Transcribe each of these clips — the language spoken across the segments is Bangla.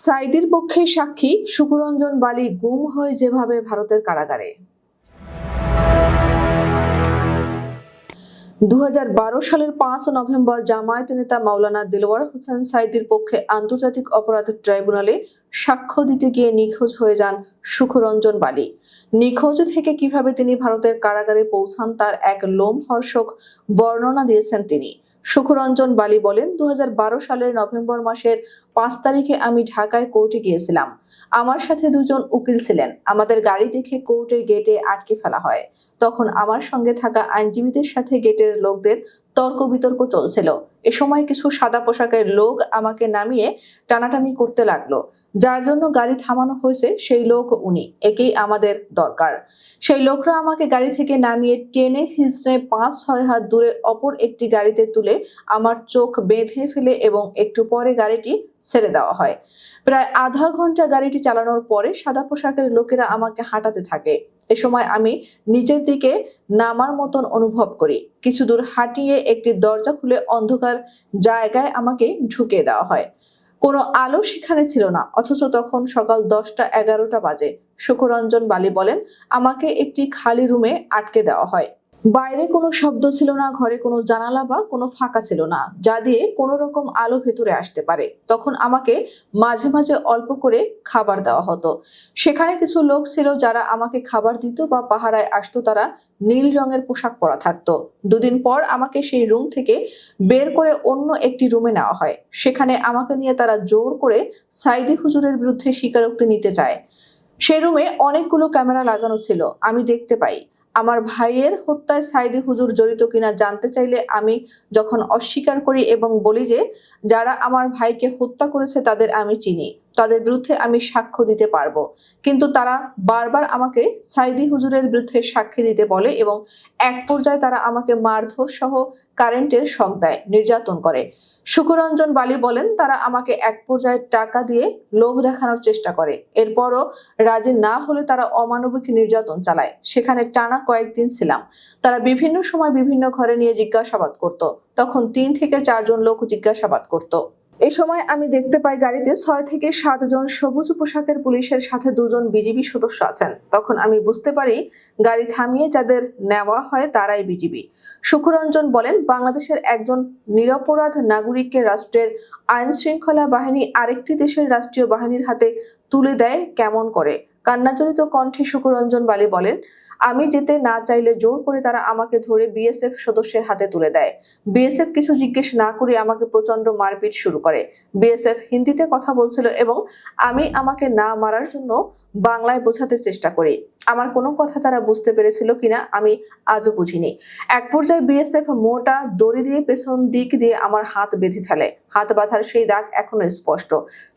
সাঈদীর পক্ষে সাক্ষী শুকুরঞ্জন বালী গুম হয় যেভাবে ভারতের কারাগারে। 2012 সালের 5 নভেম্বর জামায়াত নেতা মাওলানা দেলোয়ার হোসেন সাঈদীর পক্ষে আন্তর্জাতিক অপরাধ ট্রাইব্যুনালে সাক্ষ্য দিতে গিয়ে নিখোঁজ হয়ে যান শুকুরঞ্জন বালী। নিখোঁজ থেকে কিভাবে তিনি ভারতের কারাগারে পৌঁছান তার এক লোমহর্ষক বর্ণনা দিয়েছেন তিনি। শুকুরঞ্জন বালী বলেন, 2012 সালের নভেম্বর মাসের 5 তারিখে আমি ঢাকায় কোর্টে গিয়েছিলাম। আমার সাথে দুজন উকিল ছিলেন। আমাদের গাড়ি দেখে কোর্টের গেটে আটকে ফেলা হয়। তখন আমার সঙ্গে থাকা আইনজীবীদের সাথে গেটের লোকদের তর্ক বিতর্ক চলছিল। এ সময় কিছু সাদা পোশাকের লোক আমাকে নামিয়ে টানাটানি করতে লাগলো। যার জন্য গাড়ি থামানো হয়েছে সেই লোক উনি, একেই আমাদের দরকার। সেই লোকরা আমাকে গাড়ি থেকে নামিয়ে টেনে হিঁচড়ে 5-6 হাত দূরে অপর একটি গাড়িতে তুলে আমার চোখ বেঁধে ফেলে এবং একটু পরে গাড়িটি ছেড়ে দেওয়া হয়। প্রায় আধা ঘন্টা গাড়িটি চালানোর পরে সাদা পোশাকের লোকেরা আমাকে হাঁটাতে থাকে। এ সময় আমি নিচের দিকে নামার মতন অনুভব করি। কিছু দূর হাঁটিয়ে একটি দরজা খুলে অন্ধকার জায়গায় আমাকে ঢুকিয়ে দেওয়া হয়। কোনো আলো সেখানে ছিল না, অথচ তখন সকাল 10টা-11টা বাজে। শুকুরঞ্জন বালী বলেন, আমাকে একটি খালি রুমে আটকে দেওয়া হয়। বাইরে কোনো শব্দ ছিল না, ঘরে কোনো জানালা বা কোনো ফাঁকা ছিল না যা দিয়ে কোনো রকম আলো ভেতরে আসতে পারে। তখন আমাকে মাঝে মাঝে অল্প করে খাবার দেওয়া হতো। সেখানে কিছু লোক ছিল যারা আমাকে খাবার দিত বা পাহারায় আসতো। তারা নীল রঙের পোশাক পরা থাকতো। দুদিন পর আমাকে সেই রুম থেকে বের করে অন্য একটি রুমে নেওয়া হয়। সেখানে আমাকে নিয়ে তারা জোর করে সাঈদী হুজুরের বিরুদ্ধে স্বীকারোক্তি নিতে চায়। সে রুমে অনেকগুলো ক্যামেরা লাগানো ছিল। আমি দেখতে পাই। আমার ভাইয়ের হত্যায় সাঈদী হুজুর জড়িত কিনা জানতে চাইলে আমি যখন অস্বীকার করি এবং বলি যে যারা আমার ভাইকে হত্যা করেছে তাদের আমি চিনি, তাদের বিরুদ্ধে আমি সাক্ষ্য দিতে পারবো, কিন্তু তারা বারবার আমাকে সাঈদী হুজুরের বিরুদ্ধে সাক্ষী দিতে বলে এবং এক পর্যায়ে তারা আমাকে মারধর সহ কারেন্টের শক দেয়, নির্যাতন করে। শুকুরঞ্জন বালী বলেন, তারা আমাকে এক পর্যায়ে টাকা দিয়ে লোভ দেখানোর চেষ্টা করে। এরপরও রাজি না হলে তারা অমানবিক নির্যাতন চালায়। সেখানে টানা কয়েকদিন ছিলাম। তারা বিভিন্ন সময় বিভিন্ন ঘরে নিয়ে জিজ্ঞাসাবাদ করত। তখন 3 থেকে 4 জন লোক জিজ্ঞাসাবাদ করত। এই সময় আমি দেখতে পাই গাড়িতে 6 থেকে 7 জন সবুজ পোশাকের পুলিশের সাথে 2 জন বিজিবি সদস্য আছেন। তখন আমি বুঝতে পারি গাড়ি থামিয়ে যাদের নেওয়া হয় তারাই বিজিবি। শুকুরঞ্জন বলেন, বাংলাদেশের একজন নিরপরাধ নাগরিককে রাষ্ট্রের আইন শৃঙ্খলা বাহিনী আরেকটি দেশের রাষ্ট্রীয় বাহিনীর হাতে তুলে দেয় কেমন করে। কান্নাজড়িত কণ্ঠে শুকুরঞ্জন বালী বলেন, আমি যেতে না চাইলে জোর করে তারা আমাকে ধরে বিএসএফ সদস্যের হাতে তুলে দেয়। বিএসএফ কিছু জিজ্ঞেস না করে আমাকে প্রচন্ড মারপিট শুরু করে। বিএসএফ হিন্দিতে কথা বলছিল এবং আমি আমাকে না মারার জন্য বাংলায় বোঝাতে চেষ্টা করি। আমার কোনো কথা তারা বুঝতে পেরেছিল কিনা আমি আজও বুঝিনি। এক পর্যায়ে বিএসএফ মোটা দড়ি দিয়ে পেছন দিক দিয়ে আমার হাত বেঁধে ফেলে। হাত বাঁধার সেই দাগ এখনো স্পষ্ট।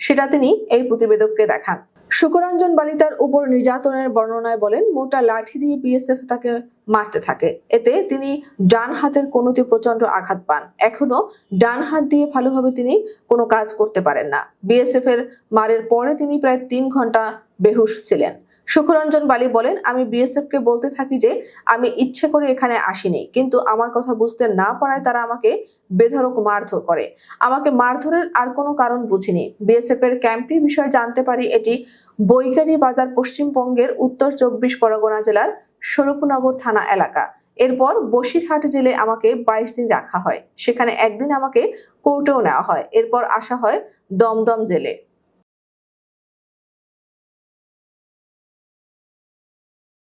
সেটা তিনি এই প্রতিবেদককে দেখান। শুকুরঞ্জন বালী তার উপর নির্যাতনের বর্ণনায় বলেন, মোটা লাঠি দিয়ে বিএসএফ তাকে মারতে থাকে। এতে তিনি ডান হাতের কনুতে প্রচন্ড আঘাত পান। এখনো ডান হাত দিয়ে ভালোভাবে তিনি কোনো কাজ করতে পারেন না। বিএসএফ এর মারের পরে তিনি প্রায় 3 ঘন্টা বেহুশ ছিলেন। শুকুরঞ্জন বালী বলেন, আমি বিএসএফ কে বলতে থাকি যে আমি ইচ্ছে করে এখানে আসিনি, কিন্তু আমার কথা বুঝতে না পারায় তারা আমাকে বেধড়ক মারধর করে। আমাকে মারধরের আর কোনো কারণ বুঝিনি। বিএসএফ এর ক্যাম্পটির বিষয়ে জানতে পারি এটি বৈকারি বাজার, পশ্চিমবঙ্গের উত্তর 24 পরগনা জেলার স্বরূপনগর থানা এলাকা। এরপর বসিরহাট জেলে আমাকে 22 দিন রাখা হয়। সেখানে একদিন আমাকে কোর্টেও নেওয়া হয়। এরপর আসা হয় দমদম জেলে।